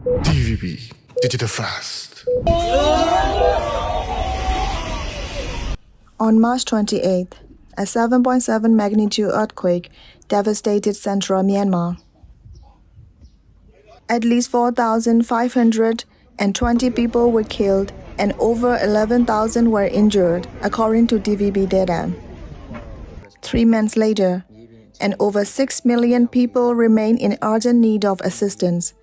DVB Digital Fast. On March 28th, a 7.7 magnitude earthquake devastated central Myanmar. At least 4,520 people were killed and over 11,000 were injured, according to DVB data. 3 months later, and over 6 million people remain in urgent need of assistance,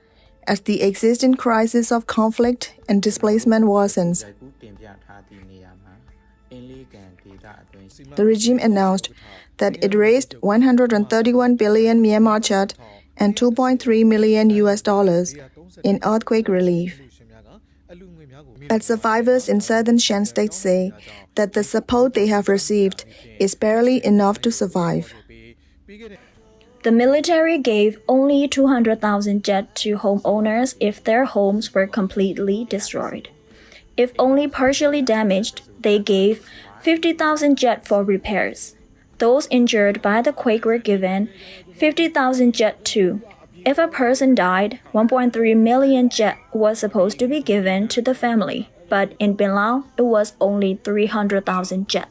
as the existing crisis of conflict and displacement worsens. The regime announced that it raised 131 billion Myanmar kyat and $2.3 million in earthquake relief. But survivors in southern Shan State say that the support they have received is barely enough to survive. The military gave only 200,000 kyat to homeowners if their homes were completely destroyed. If only partially damaged, they gave 50,000 kyat for repairs. Those injured by the quake were given 50,000 kyat too. If a person died, 1.3 million kyat was supposed to be given to the family, but in Bin Lao, it was only 300,000 kyat.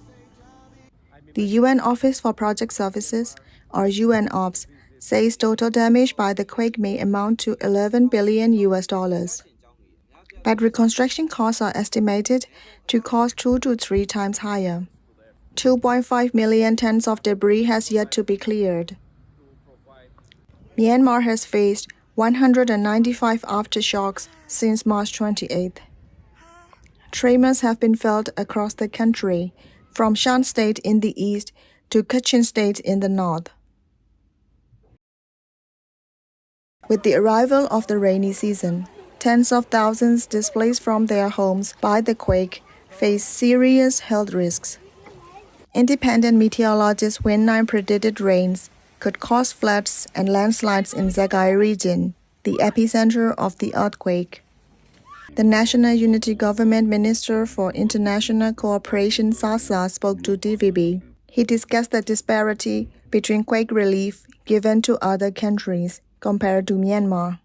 The UN Office for Project Services, or UNOPS, says total damage by the quake may amount to $11 billion. But reconstruction costs are estimated to cost 2 to 3 times higher. 2.5 million tons of debris has yet to be cleared. Myanmar has faced 195 aftershocks since March 28th. Tremors have been felt across the country, from Shan State in the east to Kachin State in the north. With the arrival of the rainy season, tens of thousands displaced from their homes by the quake face serious health risks. Independent meteorologist Win 9 predicted rains could cause floods and landslides in Zagai region, the epicenter of the earthquake. The National Unity Government Minister for International Cooperation SASA spoke to DVB. He discussed the disparity between quake relief given to other countries compared to Myanmar.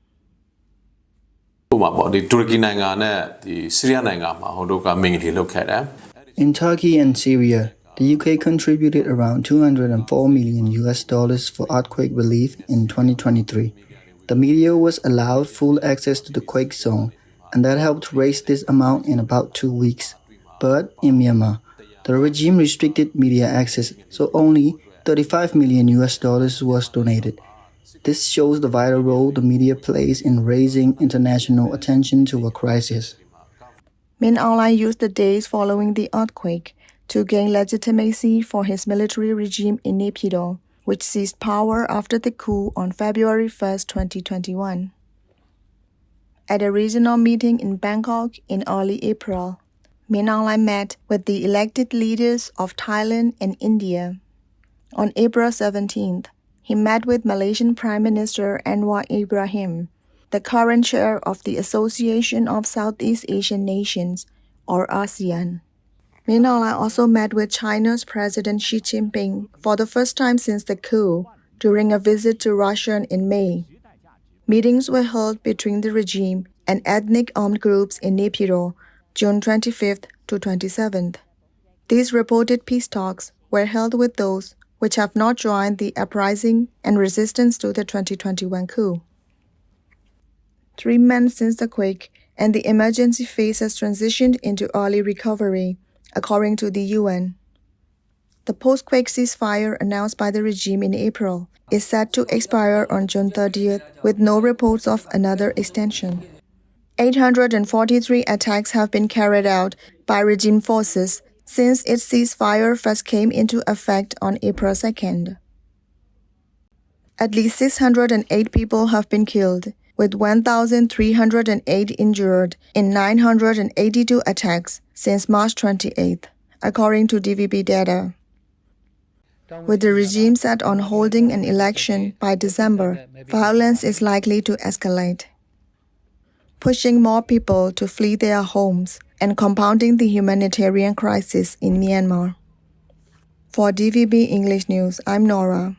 In Turkey and Syria, the UK contributed around $204 million for earthquake relief in 2023. The media was allowed full access to the quake zone, and that helped raise this amount in about 2 weeks. But in Myanmar, the regime restricted media access, so only $35 million was donated. This shows the vital role the media plays in raising international attention to a crisis. Min Aung used the days following the earthquake to gain legitimacy for his military regime in Naypyidaw, which seized power after the coup on February 1, 2021. At a regional meeting in Bangkok in early April, Min Aung met with the elected leaders of Thailand and India. On April 17th, he met with Malaysian Prime Minister Anwar Ibrahim, the current chair of the Association of Southeast Asian Nations, or ASEAN. Min Aung also met with China's President Xi Jinping for the first time since the coup, during a visit to Russia in May. Meetings were held between the regime and ethnic armed groups in Naypyidaw, June 25th to 27th. These reported peace talks were held with those which have not joined the uprising and resistance to the 2021 coup. 3 months since the quake, and the emergency phase has transitioned into early recovery, according to the UN. The post-quake ceasefire announced by the regime in April is set to expire on June 30th, with no reports of another extension. 843 attacks have been carried out by regime forces since its ceasefire first came into effect on April 2nd. At least 608 people have been killed, with 1,308 injured in 982 attacks since March 28th, according to DVB data. With the regime set on holding an election by December, violence is likely to escalate, pushing more people to flee their homes and compounding the humanitarian crisis in Myanmar. For DVB English News, I'm Nora.